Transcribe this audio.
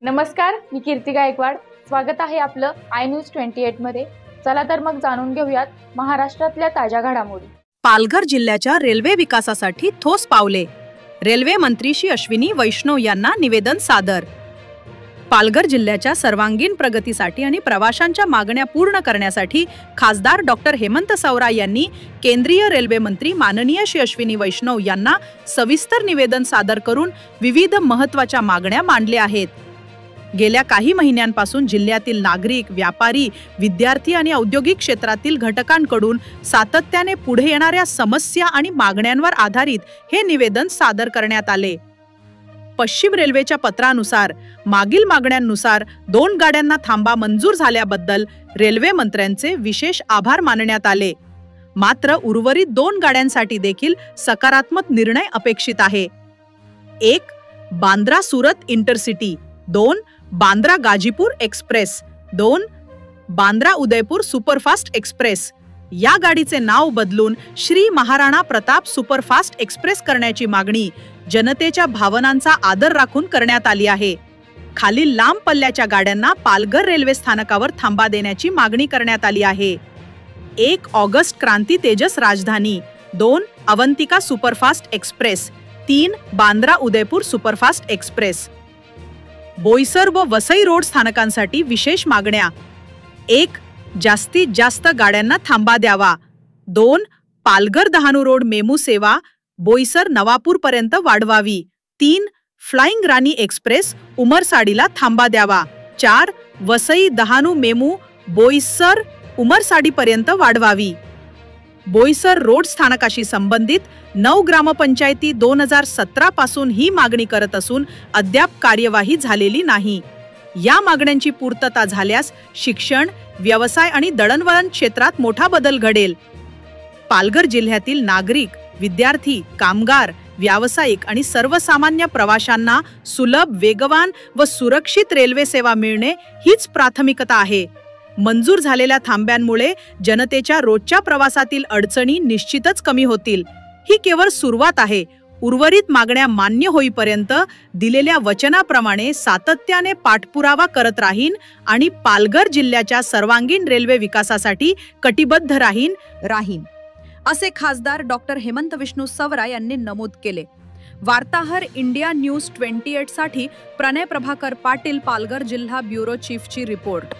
नमस्कार, मी कीर्ती गायकवाड। स्वागत आहे आपलं आय न्यूज 28 मध्ये। चला तर मग जाणून घेऊयात महाराष्ट्रातल्या ताज्या घडामोडी। पालघर जिल्ह्याच्या रेल्वे विकासासाठी ठोस पावले, रेल्वे मंत्री श्री अश्विनी वैष्णव यांना निवेदन सादर। पालघर जिल्ह्याच्या सर्वांगीण प्रगतीसाठी आणि प्रवाशांच्या मागण्या पूर्ण करण्यासाठी खासदार डॉक्टर हेमंत सवरा यांनी केंद्रीय रेल्वे मंत्री माननीय श्री अश्विनी वैष्णव यांना सविस्तर निवेदन सादर करून विविध महत्त्वाच्या मागण्या मांडल्या आहेत। गेल्या काही महिन्यांपासून जिल्ह्यातील नागरिक, व्यापारी, विद्यार्थी आणि औद्योगिक क्षेत्रातील घटकांकडून सातत्याने पुढे येणाऱ्या समस्या आणि मागण्यांवर आधारित हे निवेदन सादर करण्यात आले। पश्चिम रेल्वेच्या पत्रानुसार मागील मागण्यांनुसार 2 गाड्यांना थांबा मंजूर झाल्याबद्दल रेल्वे मंत्र्यांचे विशेष आभार मानण्यात आले। मात्र उर्वरित 2 गाड्यांसाठी देखील सकारात्मक निर्णय अपेक्षित आहे। 1. Bandra Surat intercity, 2. Bandra Ghazipur express, 2. Bandra Udaipur superfast express. या गाडीचे नाव बदलून श्री महाराणा प्रताप सुपरफास्ट एक्सप्रेस करण्याची मागणी जनतेच्या भावनांचा आदर राखून करण्यात आली आहे। खालील लांब पल्ल्याच्या गाड्यांना पालघर रेल्वे स्थानकावर थांबा देण्याची मागणी करण्यात आली आहे। 1. ऑगस्ट क्रांती तेजस राजधानी, 2. Avantika superfast express, 3. Bandra Udaipur superfast express. Boisar व वसई रोड स्थानकांसाठी विशेष मागण्या। 1. जास्तीत जास्त गाड्यांना थांबा द्यावा। 2. पालघर डहाणू रोड मेमू सेवा बोईसर नवापूर पर्यंत वाढवावी। 3. फ्लाइंग राणी एक्सप्रेस उमरसाडीला थांबा द्यावा। 4. वसई डहाणू मेमू बोईसर उमरसाडी पर्यंत वाढवावी। बोईसर रोड स्थानकाशी संबंधित 9 ग्रामपंचायती 2017 पासून ही मागणी करत असून अद्याप कार्यवाही झालेली नाही। या मागण्यांची पूर्तता झाल्यास शिक्षण, व्यवसाय आणि दळणवळण क्षेत्रात मोठा बदल घडेल। पालघर जिल्ह्यातील नागरिक, विद्यार्थी, कामगार, व्यावसायिक आणि सर्वसामान्य प्रवाशांना सुलभ, वेगवान व सुरक्षित रेल्वे सेवा मिळणे हीच प्राथमिकता आहे। मंजूर झालेल्या थांब्यांमुळे जनतेच्या रोजच्या प्रवासातील अडचणी निश्चितच कमी होतील। ही केवळ सुरुवात आहे। उर्वरित मागण्या मान्य होईपर्यंत दिलेल्या वचनाप्रमाणे सातत्याने पाठपुरावा करत राहीन आणि पालघर जिल्ह्याच्या सर्वांगीण रेल्वे विकासासाठी कटिबद्ध राहीन असे खासदार डॉक्टर हेमंत विष्णू सवरा यांनी नमूद केले। वार्ताहर इंडिया न्यूज 28 साठी प्रणय प्रभाकर पाटील, पालघर जिल्हा ब्युरो चीफची रिपोर्ट।